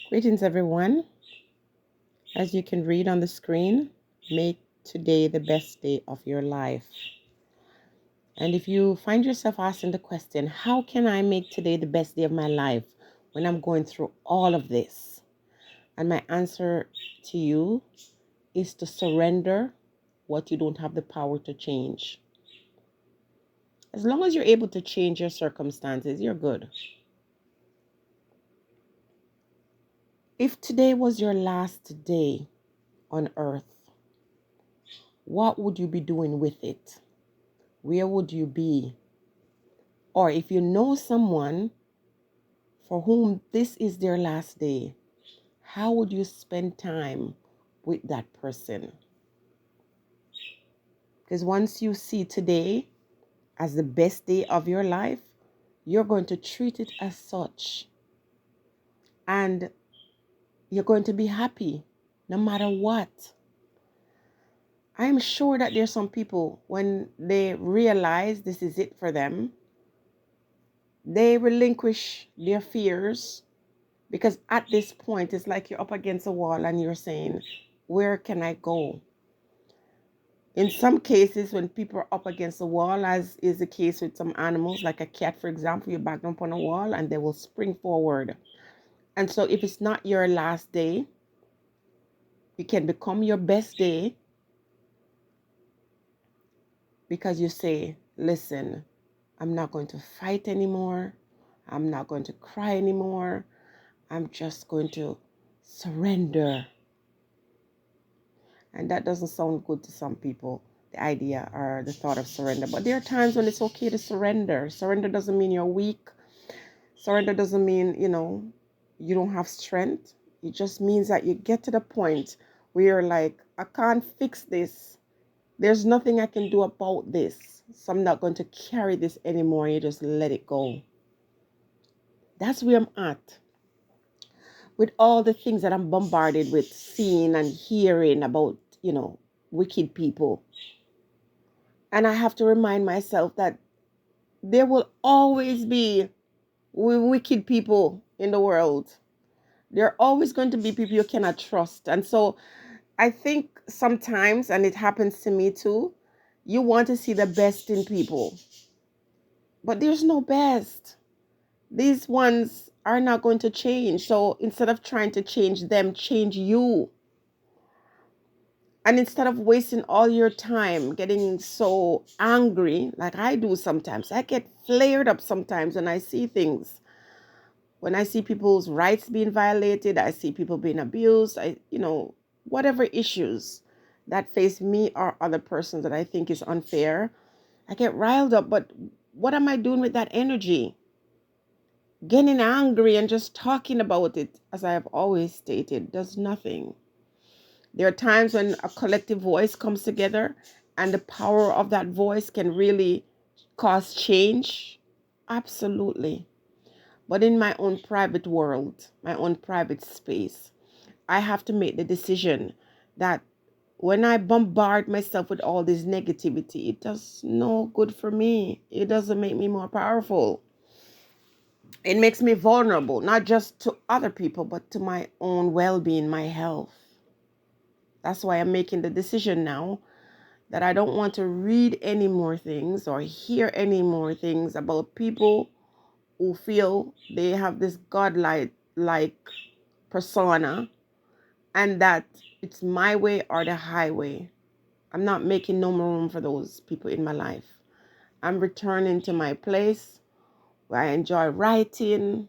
Greetings, everyone. As you can read on the screen, make today the best day of your life. And if you find yourself asking the question, how can I make today the best day of my life when I'm going through all of this? And my answer to you is to surrender what you don't have the power to change. As long as you're able to change your circumstances, you're good. If today was your last day on earth, what would you be doing with it? Where would you be? Or if you know someone for whom this is their last day, how would you spend time with that person? Because once you see today as the best day of your life, you're going to treat it as such. And you're going to be happy no matter what. I am sure that there's some people, when they realize this is it for them, they relinquish their fears. Because at this point, it's like you're up against a wall and you're saying, where can I go? In some cases, when people are up against a wall, as is the case with some animals, like a cat, for example, you back them up on a wall and they will spring forward. And so if it's not your last day, it can become your best day because you say, listen, I'm not going to fight anymore. I'm not going to cry anymore. I'm just going to surrender. And that doesn't sound good to some people, the idea or the thought of surrender. But there are times when it's okay to surrender. Surrender doesn't mean you're weak. Surrender doesn't mean, you don't have strength. It just means that you get to the point where you're like, I can't fix this. There's nothing I can do about this. So I'm not going to carry this anymore. You just let it go. That's where I'm at. With all the things that I'm bombarded with, seeing and hearing about, wicked people. And I have to remind myself that there will always be wicked people in the world. There are always going to be people you cannot trust. And so I think sometimes, and it happens to me too, you want to see the best in people. But there's no best. These ones are not going to change. So instead of trying to change them, change you. And instead of wasting all your time getting so angry, like I do sometimes, I get flared up sometimes when I see things. When I see people's rights being violated, I see people being abused, whatever issues that face me or other persons that I think is unfair, I get riled up. But what am I doing with that energy? Getting angry and just talking about it, as I have always stated, does nothing. There are times when a collective voice comes together and the power of that voice can really cause change. Absolutely. But in my own private world, my own private space, I have to make the decision that when I bombard myself with all this negativity, it does no good for me. It doesn't make me more powerful. It makes me vulnerable, not just to other people, but to my own well-being, my health. That's why I'm making the decision now that I don't want to read any more things or hear any more things about people who feel they have this godlike persona and that it's my way or the highway. I'm not making no more room for those people in my life. I'm returning to my place where I enjoy writing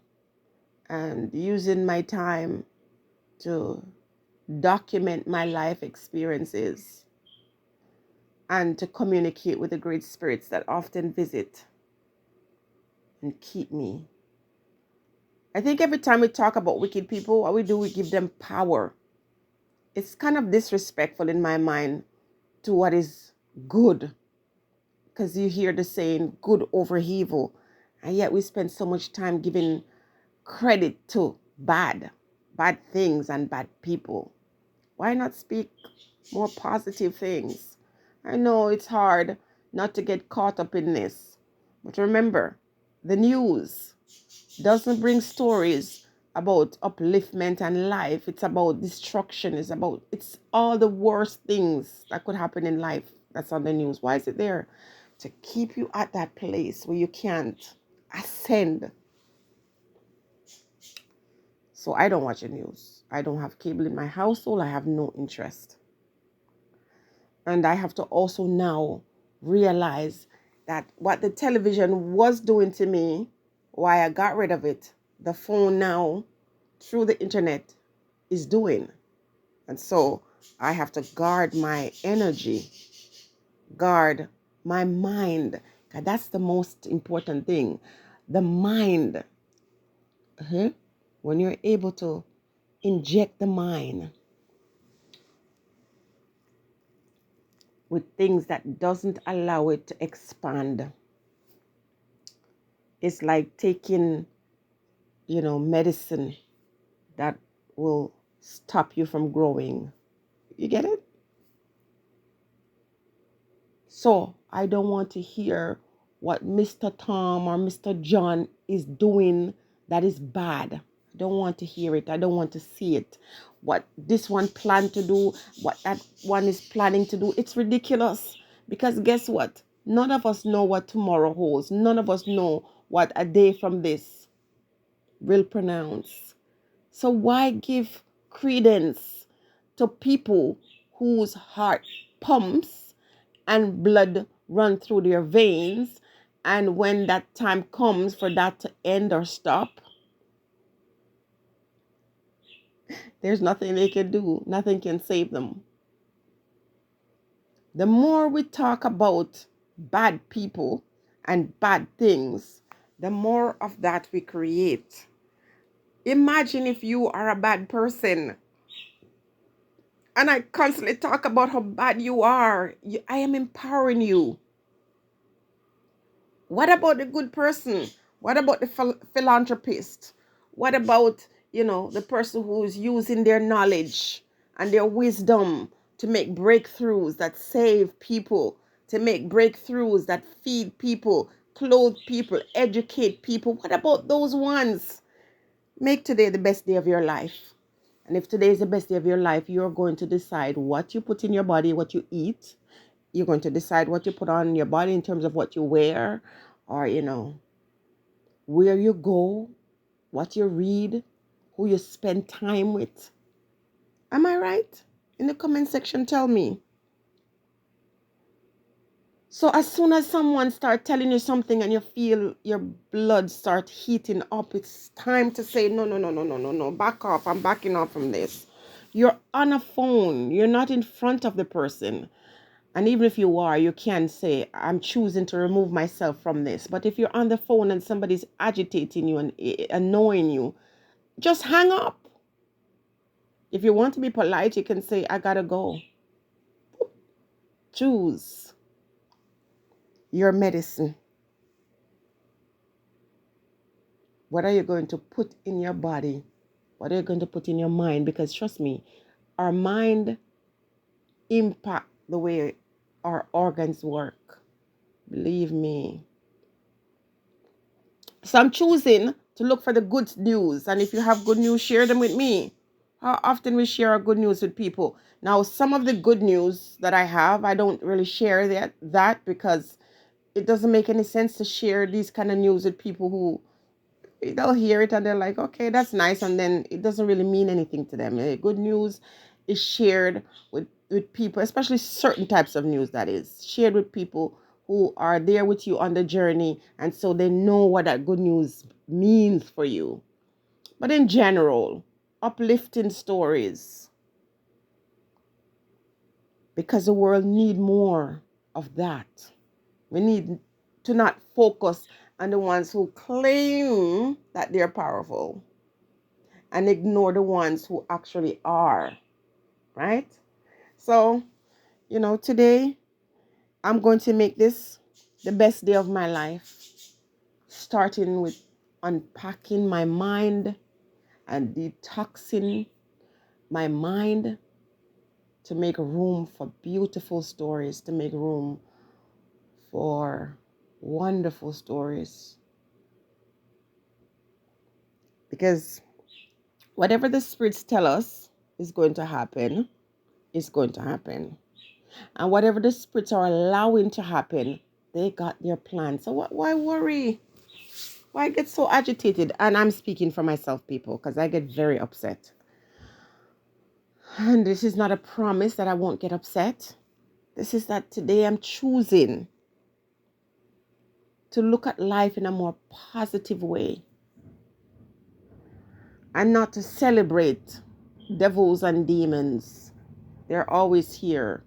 and using my time to document my life experiences and to communicate with the great spirits that often visit and keep me. I think every time we talk about wicked people, what we do, we give them power. It's kind of disrespectful in my mind to what is good, because you hear the saying good over evil, and yet we spend so much time giving credit to bad things and bad people. Why not speak more positive things? I know it's hard not to get caught up in this, but remember, the news doesn't bring stories about upliftment and life. It's about destruction. It's all the worst things that could happen in life that's on the news. Why is it there? To keep you at that place where you can't ascend. So I don't watch the news. I don't have cable in my household. I have no interest. And I have to also now realize that what the television was doing to me, why I got rid of it, the phone now through the internet is doing. And so I have to guard my energy, guard my mind. That's the most important thing. The mind. When you're able to inject the mind with things that doesn't allow it to expand, it's like taking, medicine that will stop you from growing. You get it? So I don't want to hear what Mr. Tom or Mr. John is doing that is bad. I don't want to hear it. I don't want to see it. What this one planned to do, what that one is planning to do, it's ridiculous. Because guess what? None of us know what tomorrow holds. None of us know what a day from this will pronounce. So why give credence to people whose heart pumps and blood run through their veins, and when that time comes for that to end or stop, there's nothing they can do. Nothing can save them. The more we talk about bad people and bad things, the more of that we create. Imagine if you are a bad person and I constantly talk about how bad you are. I am empowering you. What about the good person? What about the philanthropist? What about, the person who's using their knowledge and their wisdom to make breakthroughs that save people, to make breakthroughs that feed people, clothe people, educate people? What about those ones? Make today the best day of your life. And if today is the best day of your life, you're going to decide what you put in your body, what you eat. You're going to decide what you put on your body in terms of what you wear, or, where you go, what you read, who you spend time with. Am I right? In the comment section, tell me. So as soon as someone starts telling you something and you feel your blood start heating up, it's time to say, no, no, no, no, no, no, no, back off. I'm backing off from this. You're on a phone. You're not in front of the person. And even if you are, you can say, I'm choosing to remove myself from this. But if you're on the phone and somebody's agitating you and annoying you, just hang up. If you want to be polite, you can say, I gotta go. Choose your medicine. What are you going to put in your body? What are you going to put in your mind? Because trust me, our mind impact the way our organs work. Believe me. So I'm choosing to look for the good news. And if you have good news, share them with me. How often we share our good news with people? Now, some of the good news that I have, I don't really share that because it doesn't make any sense to share these kind of news with people who they'll hear it and they're like, okay, that's nice. And then it doesn't really mean anything to them. Good news is shared with people, especially certain types of news that is shared with people who are there with you on the journey. And so they know what that good news means for you. But in general, uplifting stories, because the world need more of that. We need to not focus on the ones who claim that they're powerful and ignore the ones who actually are, right? So, today I'm going to make this the best day of my life, starting with unpacking my mind and detoxing my mind to make room for beautiful stories, to make room for wonderful stories. Because Whatever the spirits tell us is going to happen, is going to happen. And whatever the spirits are allowing to happen, they got their plan. So why worry? Why get so agitated? And I'm speaking for myself, people, because I get very upset. And this is not a promise that I won't get upset. This is that today I'm choosing to look at life in a more positive way and not to celebrate devils and demons. They're always here.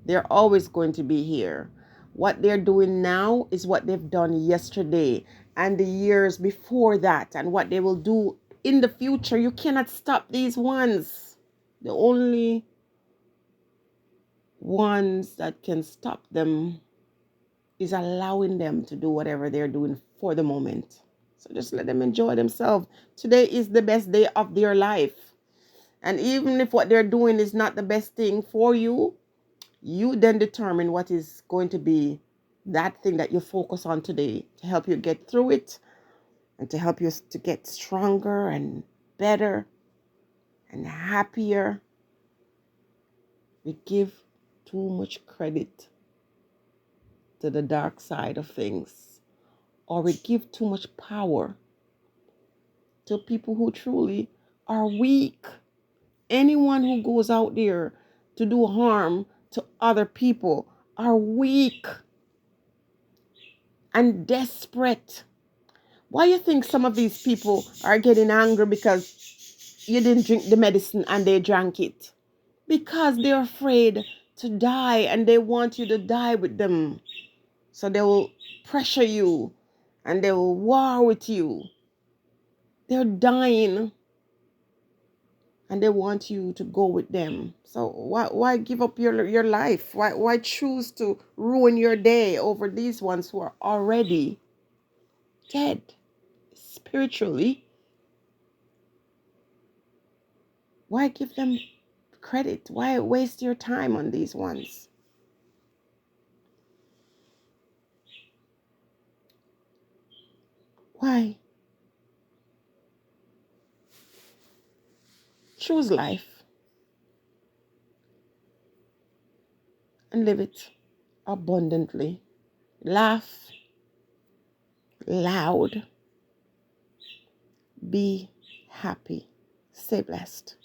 They're always going to be here. What they're doing now is what they've done yesterday and the years before that, and what they will do in the future. You cannot stop these ones. The only ones that can stop them is allowing them to do whatever they're doing for the moment. So just let them enjoy themselves. Today is the best day of their life. And even if what they're doing is not the best thing for you, you then determine what is going to be that thing that you focus on today to help you get through it and to help you to get stronger and better and happier. We give too much credit to the dark side of things, or we give too much power to people who truly are weak. Anyone who goes out there to do harm to other people are weak and desperate. Why you think some of these people are getting angry because you didn't drink the medicine and they drank it? Because they're afraid to die and they want you to die with them. So they will pressure you and they will war with you. They're dying and they want you to go with them. So why give up your life? Why choose to ruin your day over these ones who are already dead spiritually? Why give them credit? Why waste your time on these ones? Why? Choose life and live it abundantly. Laugh loud. Be happy. Stay blessed.